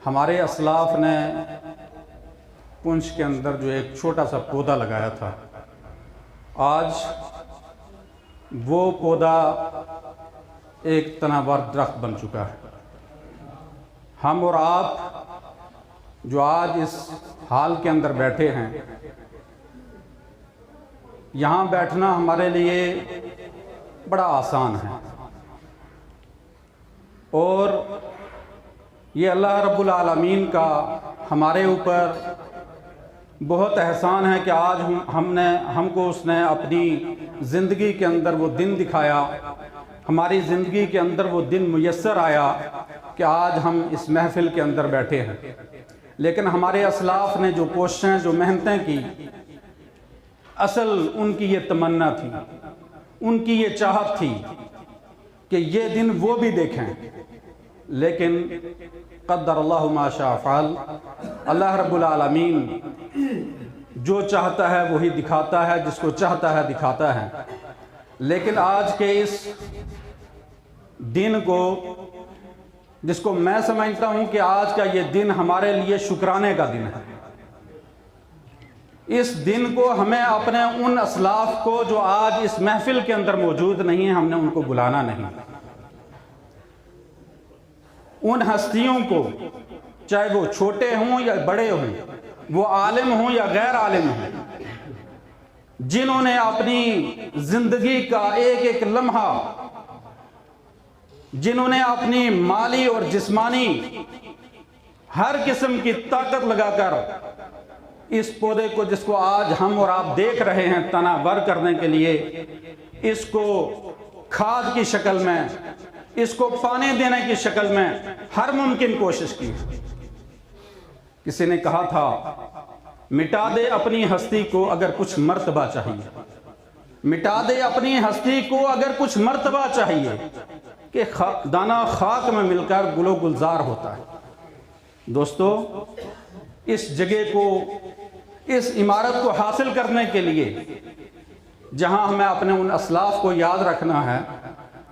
ہمارے اسلاف نے پنچ کے اندر جو ایک چھوٹا سا پودا لگایا تھا، آج وہ پودا ایک تناور درخت بن چکا ہے۔ ہم اور آپ جو آج اس حال کے اندر بیٹھے ہیں، یہاں بیٹھنا ہمارے لیے بڑا آسان ہے، اور یہ اللہ رب العالمین کا ہمارے اوپر بہت احسان ہے کہ آج ہم کو اس نے اپنی زندگی کے اندر وہ دن دکھایا، ہماری زندگی کے اندر وہ دن میسر آیا کہ آج ہم اس محفل کے اندر بیٹھے ہیں۔ لیکن ہمارے اسلاف نے جو کوششیں، جو محنتیں کی، اصل ان کی یہ تمنا تھی، ان کی یہ چاہت تھی کہ یہ دن وہ بھی دیکھیں، لیکن قدر اللہ ما شاء فعل، اللہ رب العالمین جو چاہتا ہے وہی دکھاتا ہے، جس کو چاہتا ہے دکھاتا ہے۔ لیکن آج کے اس دن کو، جس کو میں سمجھتا ہوں کہ آج کا یہ دن ہمارے لیے شکرانے کا دن ہے، اس دن کو ہمیں اپنے ان اسلاف کو جو آج اس محفل کے اندر موجود نہیں ہیں، ہم نے ان کو بلانا نہیں۔ ان ہستیوں کو، چاہے وہ چھوٹے ہوں یا بڑے ہوں، وہ عالم ہوں یا غیر عالم ہوں، جنہوں نے اپنی زندگی کا ایک ایک لمحہ، جنہوں نے اپنی مالی اور جسمانی ہر قسم کی طاقت لگا کر اس پودے کو، جس کو آج ہم اور آپ دیکھ رہے ہیں، تناور کرنے کے لیے، اس کو کھاد کی شکل میں، اس کو پانی دینے کی شکل میں ہر ممکن کوشش کی۔ کسی نے کہا تھا، مٹا دے اپنی ہستی کو اگر کچھ مرتبہ چاہیے، مٹا دے اپنی ہستی کو اگر کچھ مرتبہ چاہیے، کہ دانہ خاک میں مل کر گل و گلزار ہوتا ہے۔ دوستو، اس جگہ کو، اس عمارت کو حاصل کرنے کے لیے جہاں ہمیں اپنے ان اسلاف کو یاد رکھنا ہے،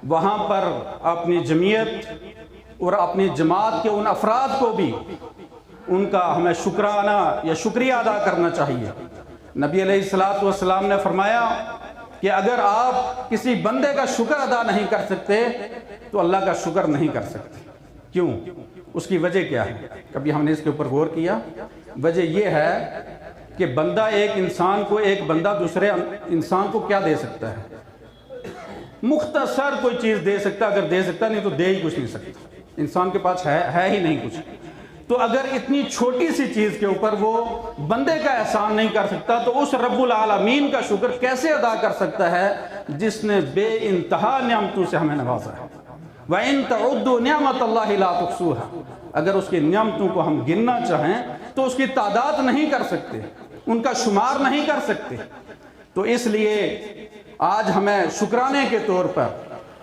وہاں پر اپنی جمعیت اور اپنی جماعت کے ان افراد کو بھی ان کا ہمیں شکرانہ یا شکریہ ادا کرنا چاہیے۔ نبی علیہ السلام نے فرمایا کہ اگر آپ کسی بندے کا شکر ادا نہیں کر سکتے تو اللہ کا شکر نہیں کر سکتے۔ کیوں؟ اس کی وجہ کیا ہے؟ کبھی ہم نے اس کے اوپر غور کیا؟ وجہ یہ ہے کہ بندہ، ایک انسان کو، ایک بندہ دوسرے انسان کو کیا دے سکتا ہے؟ مختصر کوئی چیز دے سکتا، اگر دے سکتا، نہیں تو دے ہی کچھ نہیں سکتا۔ انسان کے پاس ہے ہی نہیں کچھ۔ تو اگر اتنی چھوٹی سی چیز کے اوپر وہ بندے کا احسان نہیں کر سکتا، تو اس رب العالمین کا شکر کیسے ادا کر سکتا ہے جس نے بے انتہا نعمتوں سے ہمیں نوازا ہے؟ وَإِن تَعُدُّوا نِعْمَةَ اللَّهِ لَا تُحْصُوهَا، اگر اس کی نعمتوں کو ہم گننا چاہیں تو اس کی تعداد نہیں کر سکتے، ان کا شمار نہیں کر سکتے۔ تو اس لیے آج ہمیں شکرانے کے طور پر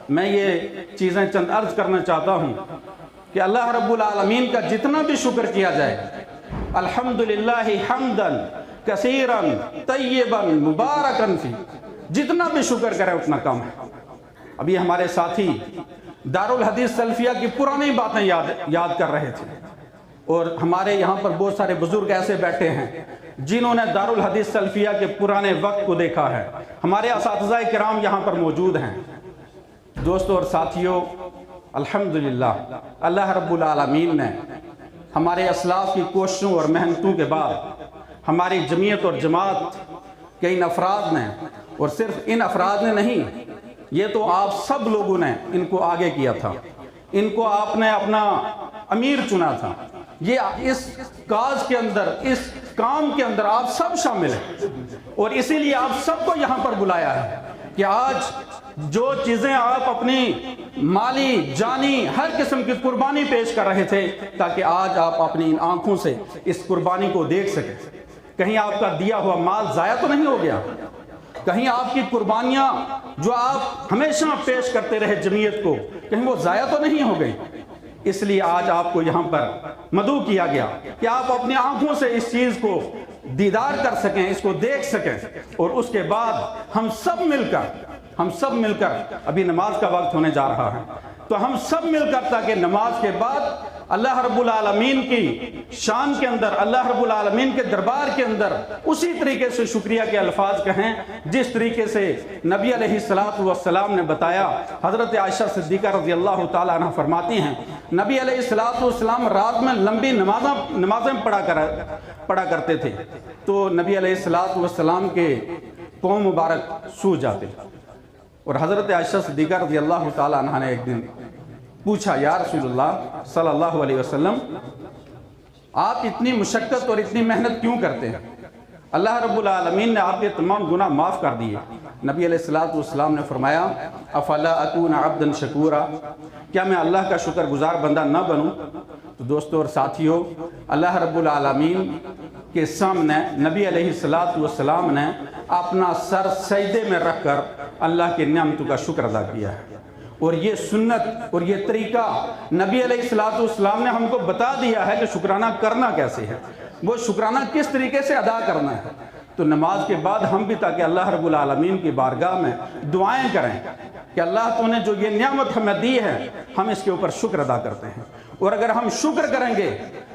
میں یہ چیزیں چند عرض کرنا چاہتا ہوں کہ اللہ رب العالمین کا جتنا بھی شکر کیا جائے، الحمدللہ حمداً کثیراً طیباً مبارکاً فی، جتنا بھی شکر کرے اتنا کم ہے۔ ابھی ہمارے ساتھی دارالحدیث سلفیہ کی پرانی باتیں یاد کر رہے تھے، اور ہمارے یہاں پر بہت سارے بزرگ ایسے بیٹھے ہیں جنہوں نے دارالحدیث سلفیہ کے پرانے وقت کو دیکھا ہے۔ ہمارے اساتذہ کرام یہاں پر موجود ہیں۔ دوستو اور ساتھیوں، الحمدللہ اللہ رب العالمین نے ہمارے اسلاف کی کوششوں اور محنتوں کے بعد ہماری جمعیت اور جماعت کے ان افراد نے، اور صرف ان افراد نے نہیں، یہ تو آپ سب لوگوں نے ان کو آگے کیا تھا، ان کو آپ نے اپنا امیر چنا تھا۔ یہ اس کاز کے اندر، اس کام کے اندر آپ سب شامل ہیں، اور اسی لیے آپ سب کو یہاں پر بلایا ہے کہ آج جو چیزیں آپ اپنی مالی، جانی، ہر قسم کی قربانی پیش کر رہے تھے، تاکہ آج آپ اپنی ان آنکھوں سے اس قربانی کو دیکھ سکیں۔ کہیں آپ کا دیا ہوا مال ضائع تو نہیں ہو گیا؟ کہیں آپ کی قربانیاں جو آپ ہمیشہ پیش کرتے رہے جمعیت کو، کہیں وہ ضائع تو نہیں ہو گئی؟ اس لیے آج آپ کو یہاں پر مدعو کیا گیا کہ آپ اپنی آنکھوں سے اس چیز کو دیدار کر سکیں، اس کو دیکھ سکیں، اور اس کے بعد ہم سب مل کر ابھی نماز کا وقت ہونے جا رہا ہے، تو ہم سب مل کر تاکہ نماز کے بعد اللہ رب العالمین کی شان کے اندر، اللہ رب العالمین کے دربار کے اندر اسی طریقے سے شکریہ کے الفاظ کہیں جس طریقے سے نبی علیہ السلام نے بتایا۔ حضرت عائشہ صدیقہ رضی اللہ تعالیٰ عنہ فرماتی ہیں نبی علیہ السلام رات میں لمبی نمازیں پڑھا کرتے تھے، تو نبی علیہ السلام کے پاؤں مبارک سو جاتے، اور حضرت عائشہ صدیقہ رضی اللہ تعالیٰ عنہ نے ایک دن پوچھا یا رسول اللہ صلی اللہ علیہ وسلم، آپ اتنی مشقت اور اتنی محنت کیوں کرتے ہیں؟ اللہ رب العالمین نے آپ کے تمام گناہ معاف کر دیے۔ نبی علیہ السلام نے فرمایا افلا اکون عبدا شکورا، کیا میں اللہ کا شکر گزار بندہ نہ بنوں؟ تو دوستو اور ساتھیو، اللہ رب العالمین کے سامنے نبی علیہ السلام نے اپنا سر سجدے میں رکھ کر اللہ کی نعمتوں کا شکر ادا کیا ہے، اور یہ سنت اور یہ طریقہ نبی علیہ السلام نے ہم کو بتا دیا ہے کہ شکرانہ کرنا کیسے ہے، وہ شکرانہ کس طریقے سے ادا کرنا ہے۔ تو نماز کے بعد ہم بھی تاکہ اللہ رب العالمین کی بارگاہ میں دعائیں کریں کہ اللہ تو نے جو یہ نعمت ہمیں دی ہے ہم اس کے اوپر شکر ادا کرتے ہیں، اور اگر ہم شکر کریں گے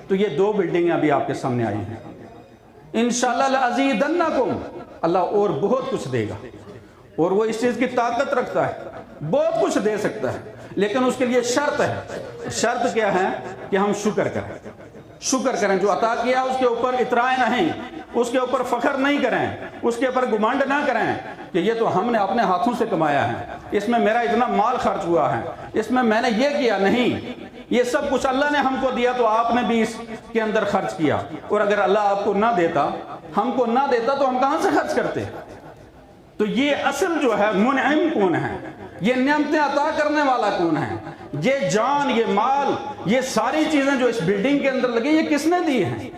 تو یہ 2 بلڈنگیں ابھی آپ کے سامنے آئی ہیں، انشاءاللہ لَأَزِيدَنَّكُمْ، اللہ اور بہت کچھ دے گا، اور وہ اس چیز کی طاقت رکھتا ہے، بہت کچھ دے سکتا ہے، لیکن اس کے لیے شرط ہے۔ شرط کیا ہے؟ کہ ہم شکر کریں، شکر کریں، جو عطا کیا اس کے اوپر اترائے نہیں، اس کے اوپر فخر نہیں کریں، اس کے اوپر گمانڈ نہ کریں کہ یہ تو ہم نے اپنے ہاتھوں سے کمایا ہے، اس میں میرا اتنا مال خرچ ہوا ہے، اس میں میں نے یہ کیا، نہیں، یہ سب کچھ اللہ نے ہم کو دیا تو آپ نے بھی اس کے اندر خرچ کیا، اور اگر اللہ آپ کو نہ دیتا، ہم کو نہ دیتا تو ہم کہاں سے خرچ کرتے؟ تو یہ اصل جو ہے منعم کون ہے، یہ نعمتیں عطا کرنے والا کون ہے، یہ جان، یہ مال، یہ ساری چیزیں جو اس بلڈنگ کے اندر لگی یہ کس نے دی ہیں؟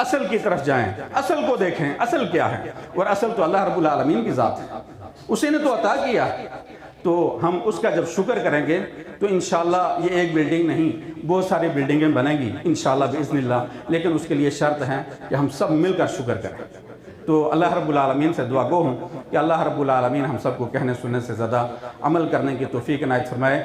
اصل کی طرف جائیں، اصل کو دیکھیں، اصل کیا ہے، اور اصل تو اللہ رب العالمین کی ذات ہے، اسی نے تو عطا کیا۔ تو ہم اس کا جب شکر کریں گے تو انشاءاللہ یہ ایک بلڈنگ نہیں، بہت ساری بلڈنگیں بنیں گی انشاءاللہ باذن اللہ، لیکن اس کے لیے شرط ہے کہ ہم سب مل کر شکر کریں۔ تو اللہ رب العالمین سے دعا گو ہوں کہ اللہ رب العالمین ہم سب کو کہنے سننے سے زیادہ عمل کرنے کی توفیق عنایت فرمائے۔